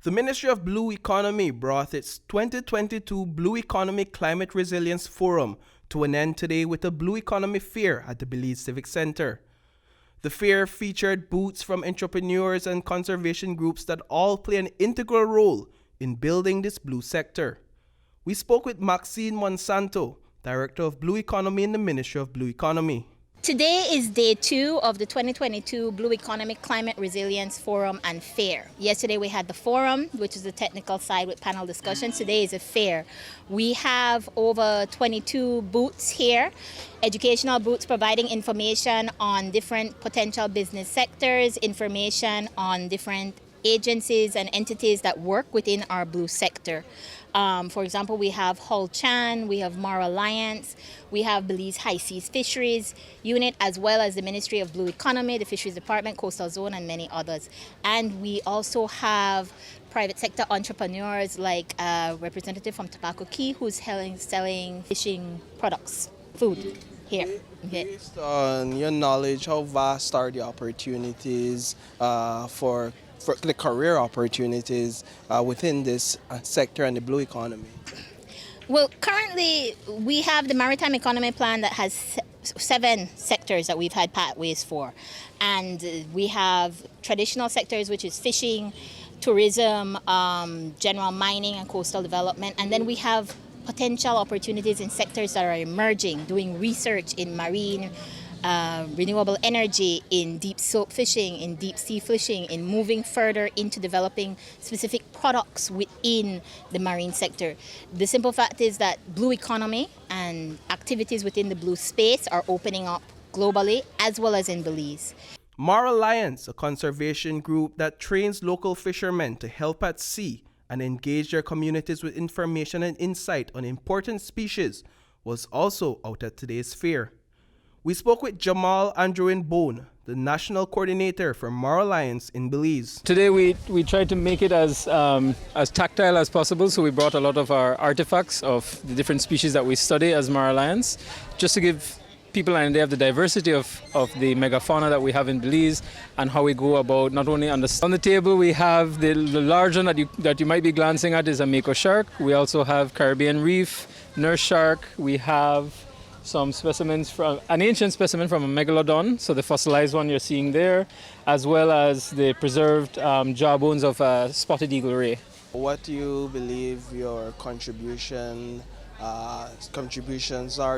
The Ministry of Blue Economy brought its 2022 Blue Economy Climate Resilience Forum to an end today with a Blue Economy Fair at the Belize Civic Center. The fair featured booths from entrepreneurs and conservation groups that all play an integral role in building this blue sector. We spoke with Maxine Monsanto, Director of Blue Economy in the Ministry of Blue Economy. Today is day 2 of the 2022 Blue Economy Climate Resilience Forum and Fair. Yesterday we had the forum, which is the technical side with panel discussions. Today is a fair. We have over 22 booths here, educational booths providing information on different potential business sectors, information on different agencies and entities that work within our blue sector. For example, we have Hull Chan, we have Mar Alliance, we have Belize High Seas Fisheries Unit, as well as the Ministry of Blue Economy, the Fisheries Department, Coastal Zone, and many others. And we also have private sector entrepreneurs like a representative from Tobacco Key who's selling fishing products, food here. Based on your knowledge, how vast are the opportunities for the career opportunities within this sector and the blue economy? Well, currently we have the Maritime Economy Plan that has 7 sectors that we've had pathways for. And we have traditional sectors, which is fishing, tourism, general mining and coastal development. And then we have potential opportunities in sectors that are emerging, doing research in marine, renewable energy, in deep silt fishing, in deep sea fishing, in moving further into developing specific products within the marine sector. The simple fact is that blue economy and activities within the blue space are opening up globally as well as in Belize. Mar Alliance, a conservation group that trains local fishermen to help at sea and engage their communities with information and insight on important species, was also out at today's fair. We spoke with Jamal Andrewin Bone, the national coordinator for Mar Alliance in Belize. Today we tried to make it as tactile as possible, so we brought a lot of our artifacts of the different species that we study as Mar Alliance, just to give people an idea of the diversity of the megafauna that we have in Belize and how we go about not only on the table. We have the large one that you might be glancing at is a mako shark. We also have Caribbean reef, nurse shark. We have some specimens from an ancient specimen from a megalodon, so the fossilized one you're seeing there, as well as the preserved jawbones of a spotted eagle ray. What do you believe your contributions are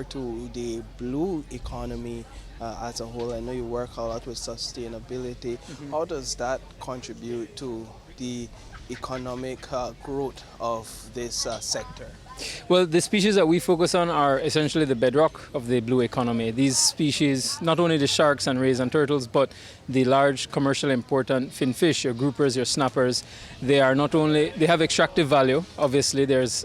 to the blue economy as a whole? I know you work a lot with sustainability. How does that contribute to the economic growth of this sector? Well, the species that we focus on are essentially the bedrock of the blue economy. These species, not only the sharks and rays and turtles, but the large commercially important finfish, your groupers, your snappers, they have extractive value. Obviously, there's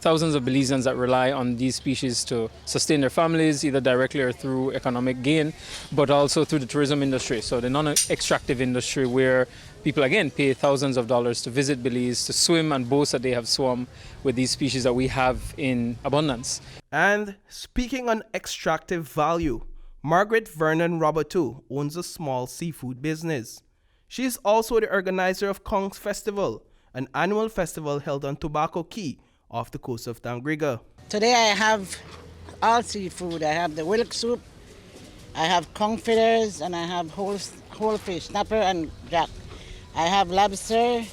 thousands of Belizeans that rely on these species to sustain their families, either directly or through economic gain, but also through the tourism industry. So the non-extractive industry, where people again pay thousands of dollars to visit Belize, to swim and boast that they have swum with these species that we have in abundance. And speaking on extractive value, Margaret Vernon Roberto owns a small seafood business. She is also the organizer of N.G.O.s Festival, an annual festival held on Tobacco Key off the coast of Tangriga. Today I have all seafood. I have the wilk soup, I have conch feathers, and I have whole fish, snapper and jack. I have lobster,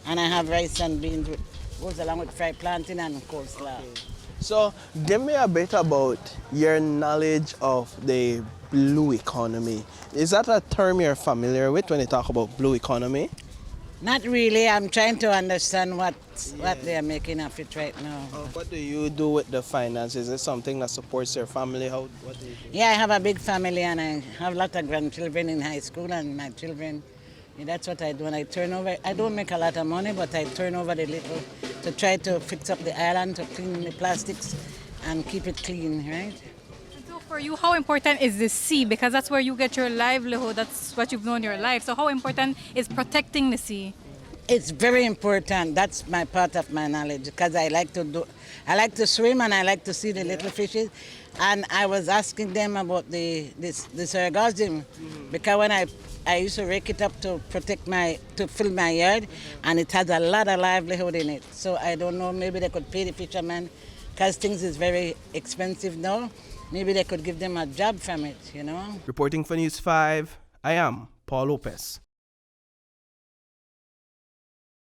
and I have rice and beans, which goes along with fried plantain and coleslaw. Okay. So give me a bit about your knowledge of the blue economy. Is that a term you're familiar with when you talk about blue economy? Not really. I'm trying to understand what they are making of it right now. What do you do with the finances? Is it something that supports your family? What do you do? Yeah, I have a big family, and I have a lot of grandchildren in high school, and my children. Yeah, that's what I do. And I turn over. I don't make a lot of money, but I turn over the little to try to fix up the island, to clean the plastics and keep it clean, right? So for you, how important is the sea? Because that's where you get your livelihood. That's what you've known your life. So how important is protecting the sea? It's very important. That's my part of my knowledge because I like to swim and I like to see the little fishes. And I was asking them about this orgasm because when I used to rake it up to fill my yard, and it has a lot of livelihood in it. So I don't know, maybe they could pay the fishermen because things is very expensive now. Maybe they could give them a job from it, you know. Reporting for News 5, I am Paul Lopez.